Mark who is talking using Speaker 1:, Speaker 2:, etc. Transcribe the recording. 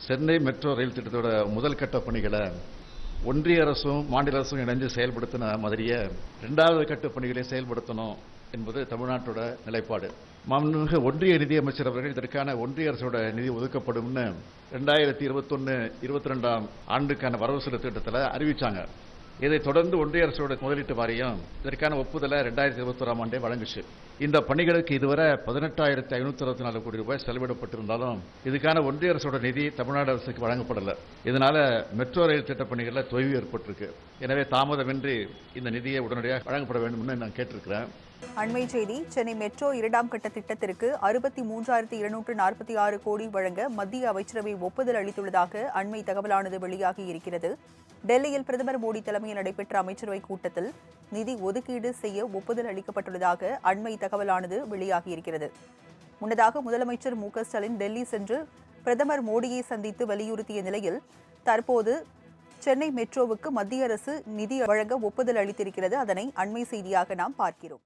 Speaker 1: Chennai metro rail திட்டத்தோட முதல் கட்ட பணிகளை ஒன்றிய அரசும் மாநில அரசும் இணைந்து செயல்படுத்தின மாதிரியே இரண்டாவது கட்ட பணிகளை செயல்படுத்தணும் என்பது தமிழ்நாட்டோட நிலைப்பாடு. மாண்புமிகு ஒன்றிய நிதியமைச்சர் அவர்கள் இதற்கான ஒன்றிய அரசோட நிதி ஒதுக்கப்படும் 2021-22 ஆண்டுக்கான வரவு செலவு திட்டத்தில் அறிவிச்சாங்க. இதைத் தொடர்ந்து ஒன்றிய அரசோட முதலீட்டு வாரியம் இதற்கான ஒப்புதலை 2021 ஆண்டே வழங்குச்சு. இந்த பணிகளுக்கு இதுவரை 18,564 கோடி ரூபாய் செலவிடப்பட்டிருந்தாலும் இதுக்கான ஒன்றிய அரசோட நிதி தமிழ்நாடு அரசுக்கு வழங்கப்படல. இதனால மெட்ரோ ரயில் திட்ட பணிகளில் தொய்வு ஏற்பட்டிருக்கு. எனவே தாமதமின்றி இந்த நிதியை உடனடியாக வழங்கப்பட வேண்டும் என்று நான் கேட்டிருக்கிறேன்.
Speaker 2: அண்மை செய்தி: சென்னை மெட்ரோ 2ஆம் கட்ட திட்டத்திற்கு 63,246 கோடி வழங்க மத்திய அமைச்சரவை ஒப்புதல் அளித்துள்ளதாக அண்மை தகவலானது வெளியாகி இருக்கிறது. டெல்லியில் பிரதமர் மோடி தலைமையில் நடைபெற்ற அமைச்சரவை கூட்டத்தில் நிதி ஒதுக்கீடு செய்ய ஒப்புதல் அளிக்கப்பட்டுள்ளதாக அண்மை தகவலானது வெளியாகியிருக்கிறது. முன்னதாக முதலமைச்சர் மு.க.ஸ்டாலின் டெல்லி சென்று பிரதமர் மோடியை சந்தித்து வலியுறுத்திய நிலையில் தற்போது சென்னை மெட்ரோவுக்கு மத்திய அரசு நிதி வழங்க ஒப்புதல் அளித்திருக்கிறது. அதனை அண்மை செய்தியாக நாம் பார்க்கிறோம்.